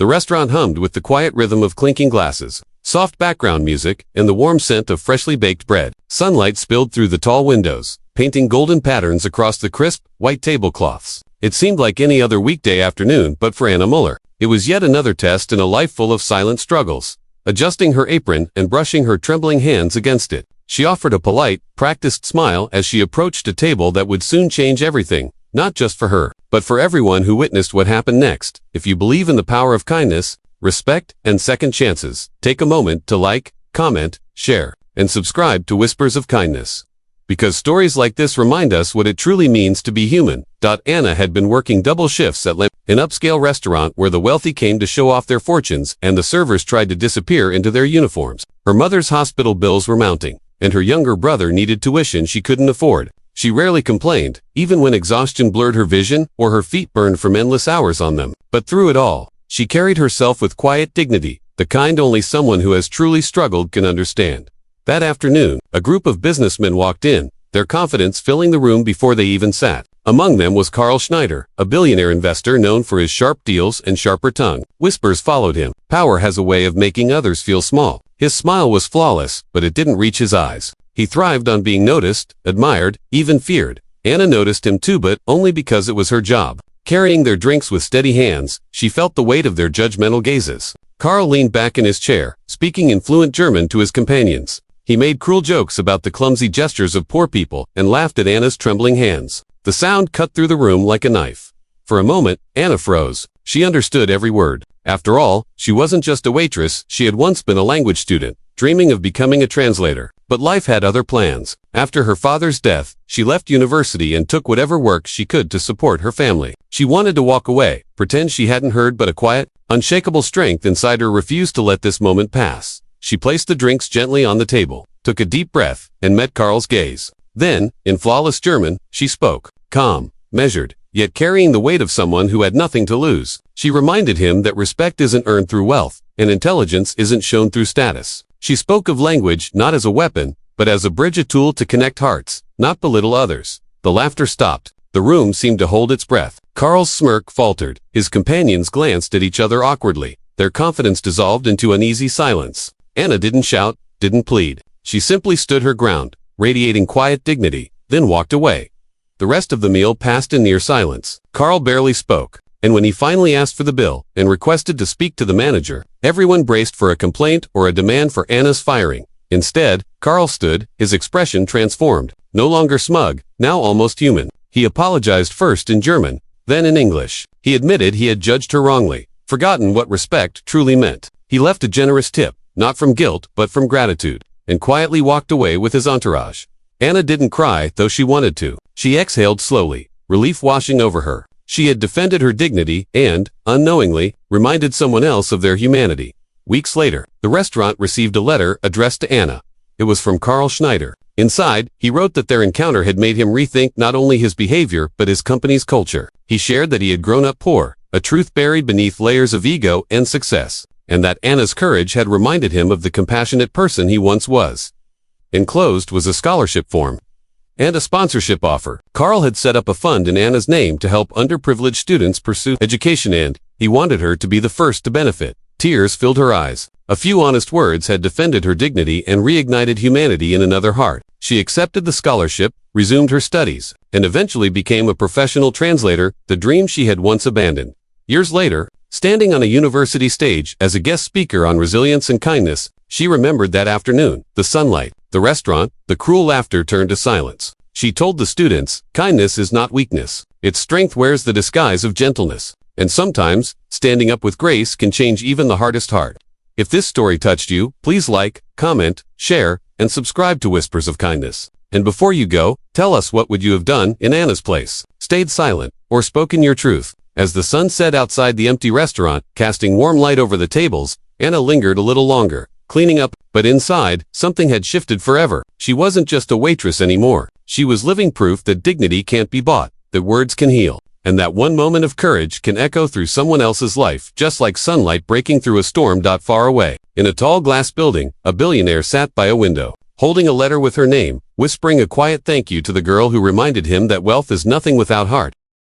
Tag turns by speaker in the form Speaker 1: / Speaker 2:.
Speaker 1: The restaurant hummed with the quiet rhythm of clinking glasses, soft background music, and the warm scent of freshly baked bread. Sunlight spilled through the tall windows, painting golden patterns across the crisp, white tablecloths. It seemed like any other weekday afternoon, but for Anna Muller, it was yet another test in a life full of silent struggles. Adjusting her apron and brushing her trembling hands against it, she offered a polite, practiced smile as she approached a table that would soon change everything, not just for her, but for everyone who witnessed what happened next. If you believe in the power of kindness, respect, and second chances, take a moment to like, comment, share, and subscribe to Whispers of Kindness. Because stories like this remind us what it truly means to be human. Anna had been working double shifts at an upscale restaurant where the wealthy came to show off their fortunes and the servers tried to disappear into their uniforms. Her mother's hospital bills were mounting, and her younger brother needed tuition she couldn't afford. She rarely complained, even when exhaustion blurred her vision or her feet burned from endless hours on them. But through it all, she carried herself with quiet dignity, the kind only someone who has truly struggled can understand. That afternoon, a group of businessmen walked in, their confidence filling the room before they even sat. Among them was Carl Schneider, a billionaire investor known for his sharp deals and sharper tongue. Whispers followed him. Power has a way of making others feel small. His smile was flawless, but it didn't reach his eyes. He thrived on being noticed, admired, even feared. Anna noticed him too, but only because it was her job. Carrying their drinks with steady hands, she felt the weight of their judgmental gazes. Carl leaned back in his chair, speaking in fluent German to his companions. He made cruel jokes about the clumsy gestures of poor people and laughed at Anna's trembling hands. The sound cut through the room like a knife. For a moment, Anna froze. She understood every word. After all, she wasn't just a waitress, she had once been a language student, dreaming of becoming a translator. But life had other plans. After her father's death, she left university and took whatever work she could to support her family. She wanted to walk away, pretend she hadn't heard, but a quiet, unshakable strength inside her refused to let this moment pass. She placed the drinks gently on the table, took a deep breath, and met Carl's gaze. Then, in flawless German, she spoke, calm, measured, yet carrying the weight of someone who had nothing to lose. She reminded him that respect isn't earned through wealth, and intelligence isn't shown through status. She spoke of language not as a weapon, but as a bridge, a tool to connect hearts, not belittle others. The laughter stopped. The room seemed to hold its breath. Carl's smirk faltered. His companions glanced at each other awkwardly. Their confidence dissolved into uneasy silence. Anna didn't shout, didn't plead. She simply stood her ground, radiating quiet dignity, then walked away. The rest of the meal passed in near silence. Carl barely spoke, and when he finally asked for the bill and requested to speak to the manager, everyone braced for a complaint or a demand for Anna's firing. Instead, Carl stood, his expression transformed. No longer smug, now almost human. He apologized first in German, then in English. He admitted he had judged her wrongly, forgotten what respect truly meant. He left a generous tip, not from guilt, but from gratitude, and quietly walked away with his entourage. Anna didn't cry, though she wanted to. She exhaled slowly, relief washing over her. She had defended her dignity and, unknowingly, reminded someone else of their humanity. Weeks later, the restaurant received a letter addressed to Anna. It was from Carl Schneider. Inside, he wrote that their encounter had made him rethink not only his behavior but his company's culture. He shared that he had grown up poor, a truth buried beneath layers of ego and success, and that Anna's courage had reminded him of the compassionate person he once was. Enclosed was a scholarship form and a sponsorship offer. Carl had set up a fund in Anna's name to help underprivileged students pursue education, and he wanted her to be the first to benefit. Tears filled her eyes. A few honest words had defended her dignity and reignited humanity in another heart. She accepted the scholarship, resumed her studies, and eventually became a professional translator, the dream she had once abandoned. Years later, standing on a university stage as a guest speaker on resilience and kindness, she remembered that afternoon. The sunlight, the restaurant, the cruel laughter turned to silence. She told the students, kindness is not weakness. Its strength wears the disguise of gentleness. And sometimes, standing up with grace can change even the hardest heart. If this story touched you, please like, comment, share, and subscribe to Whispers of Kindness. And before you go, tell us, what would you have done in Anna's place? Stayed silent, or spoken your truth? As the sun set outside the empty restaurant, casting warm light over the tables, Anna lingered a little longer, cleaning up, but inside, something had shifted forever. She wasn't just a waitress anymore. She was living proof that dignity can't be bought, that words can heal, and that one moment of courage can echo through someone else's life, just like sunlight breaking through a storm. Far away, in a tall glass building, a billionaire sat by a window, holding a letter with her name, whispering a quiet thank you to the girl who reminded him that wealth is nothing without heart.